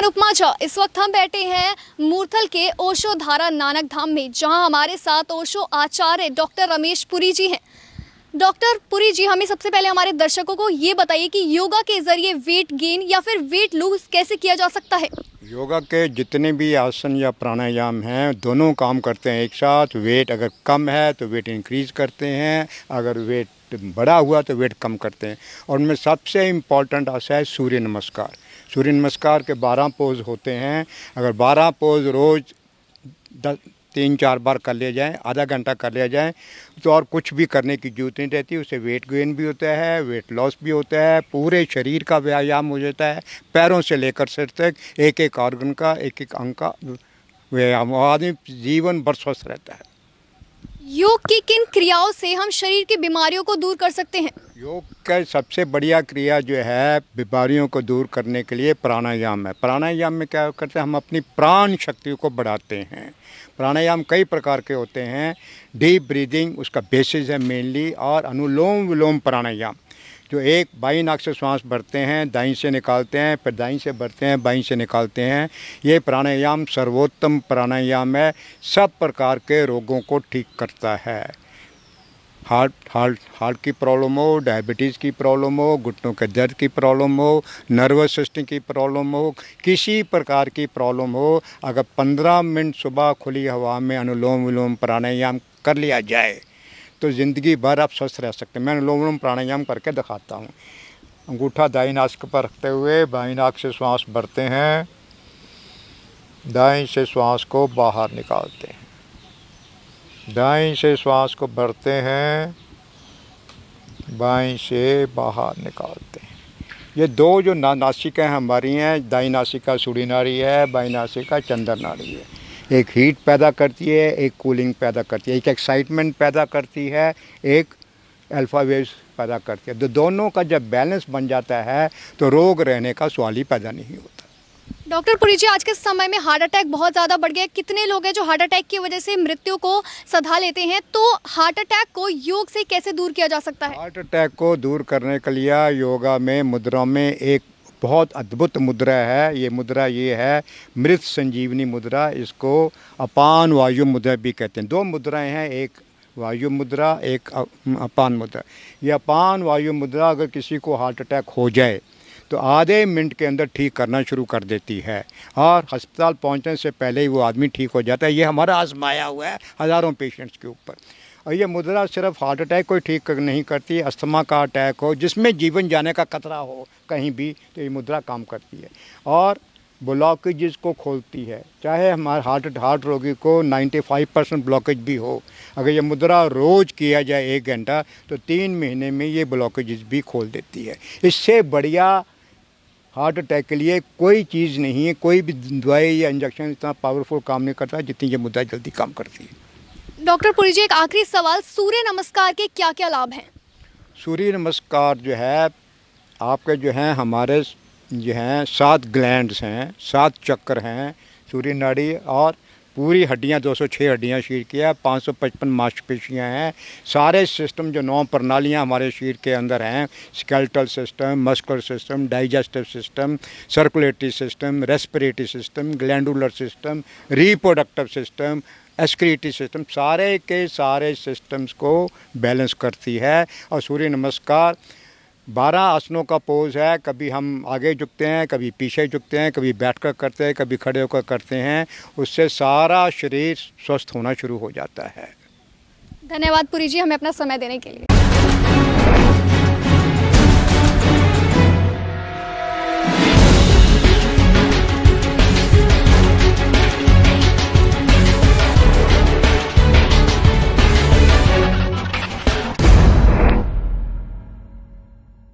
अनुपमा झा। इस वक्त हम बैठे हैं मूर्थल के ओशो धारा नानक धाम में, जहां हमारे साथ ओशो आचार्य डॉक्टर रमेश पुरी जी हैं। डॉक्टर पुरी जी, हमें सबसे पहले हमारे दर्शकों को ये बताइए कि योगा के जरिए वेट गेन या फिर वेट लूज कैसे किया जा सकता है। योगा के जितने भी आसन या प्राणायाम हैं दोनों काम करते हैं एक साथ। वेट अगर कम है तो वेट इंक्रीज करते हैं, अगर वेट बढ़ा हुआ तो वेट कम करते हैं। और उनमें सबसे इम्पॉर्टेंट आसन है सूर्य नमस्कार। सूर्य नमस्कार के 12 पोज होते हैं। अगर 12 पोज रोज़ 3-4 बार कर लिया जाए, आधा घंटा कर लिया जाए तो और कुछ भी करने की जरूरत नहीं रहती। उससे वेट गेन भी होता है, वेट लॉस भी होता है, पूरे शरीर का व्यायाम हो जाता है, पैरों से लेकर सिर तक एक एक ऑर्गन का, एक एक अंग का व्यायाम। आदमी जीवन भर स्वस्थ रहता है। योग की किन क्रियाओं से हम शरीर की बीमारियों को दूर कर सकते हैं? योग का सबसे बढ़िया क्रिया जो है बीमारियों को दूर करने के लिए प्राणायाम है। प्राणायाम में क्या करते हैं, हम अपनी प्राण शक्ति को बढ़ाते हैं। प्राणायाम कई प्रकार के होते हैं। डीप ब्रीदिंग उसका बेसिस है मेनली, और अनुलोम विलोम प्राणायाम जो एक बाईं नाक से श्वास भरते हैं, दाईं से निकालते हैं, फिर दाईं से भरते हैं, बाईं से निकालते हैं। ये प्राणायाम सर्वोत्तम प्राणायाम है, सब प्रकार के रोगों को ठीक करता है। हार्ट की प्रॉब्लम हो, डायबिटीज़ की प्रॉब्लम हो, घुटनों के दर्द की प्रॉब्लम हो, नर्वस सिस्टम की प्रॉब्लम हो, किसी प्रकार की प्रॉब्लम हो, अगर 15 मिनट सुबह खुली हवा में अनुलोम विलोम प्राणायाम कर लिया जाए तो ज़िंदगी भर आप स्वस्थ रह सकते हैं। मैं अनुलोम विलोम प्राणायाम करके दिखाता हूँ। अंगूठा दाईं नाक पर रखते हुए बाईं नाक से श्वास भरते हैं, दाईं से श्वास को बाहर निकालते हैं, दाईं से श्वास को भरते हैं, बाईं से बाहर निकालते हैं। ये दो जो नासिका हमारी हैं, दाईं नासिका सूर्य नाड़ी है, बाईं नासिका चंद्र नाड़ी है। एक हीट पैदा करती है, एक कूलिंग पैदा करती है, एक एक्साइटमेंट पैदा करती है, एक अल्फा वेव्स पैदा करती है। तो दोनों का जब बैलेंस बन जाता है तो रोग रहने का सवाल ही पैदा नहीं होता। डॉक्टर पुरी जी, आज के समय में हार्ट अटैक बहुत ज़्यादा बढ़ गया है। कितने लोग हैं जो हार्ट अटैक की वजह से मृत्यु को सधा लेते हैं, तो हार्ट अटैक को योग से कैसे दूर किया जा सकता है? हार्ट अटैक को दूर करने के लिए योगा में मुद्रा में एक बहुत अद्भुत मुद्रा है। ये मुद्रा ये है मृत संजीवनी मुद्रा। इसको अपान वायु मुद्रा भी कहते हैं। दो मुद्राएं हैं, एक वायु मुद्रा, एक अपान मुद्रा। ये अपान वायु मुद्रा अगर किसी को हार्ट अटैक हो जाए तो आधे मिनट के अंदर ठीक करना शुरू कर देती है, और अस्पताल पहुंचने से पहले ही वो आदमी ठीक हो जाता है। ये हमारा आजमाया हुआ है हज़ारों पेशेंट्स के ऊपर। और ये मुद्रा सिर्फ हार्ट अटैक को ठीक नहीं करती, अस्थमा का अटैक हो, जिसमें जीवन जाने का खतरा हो कहीं भी, तो ये मुद्रा काम करती है और ब्लॉकेज को खोलती है। चाहे हमारे हार्ट रोगी को 95% ब्लॉकेज भी हो, अगर ये मुद्रा रोज़ किया जाए 1 घंटा तो 3 महीने में ये ब्लॉकेज भी खोल देती है। इससे बढ़िया हार्ट अटैक के लिए कोई चीज़ नहीं है। कोई भी दवाई या इंजेक्शन इतना पावरफुल काम नहीं करता जितनी ये मुद्रा जल्दी काम करती है। डॉक्टर पुरी जी, एक आखिरी सवाल, सूर्य नमस्कार के क्या क्या लाभ हैं? सूर्य नमस्कार जो है आपके जो हैं हमारे जो हैं 7 ग्लैंड्स हैं, 7 चक्र हैं, सूर्य नाड़ी, और पूरी हड्डियां 206 हड्डियां शरीर की है, 555 मांसपेशियां हैं। सारे सिस्टम जो 9 प्रणालियां हमारे शरीर के अंदर हैं, skeletal system, muscular system, digestive system, circulatory system, respiratory system, glandular system, reproductive system, excretory system, सारे के सारे सिस्टम्स को बैलेंस करती है। और सूर्य नमस्कार 12 आसनों का पोज है। कभी हम आगे झुकते हैं, कभी पीछे झुकते हैं, कभी बैठकर करते हैं, कभी खड़े होकर करते हैं। उससे सारा शरीर स्वस्थ होना शुरू हो जाता है। धन्यवाद पुरी जी, हमें अपना समय देने के लिए।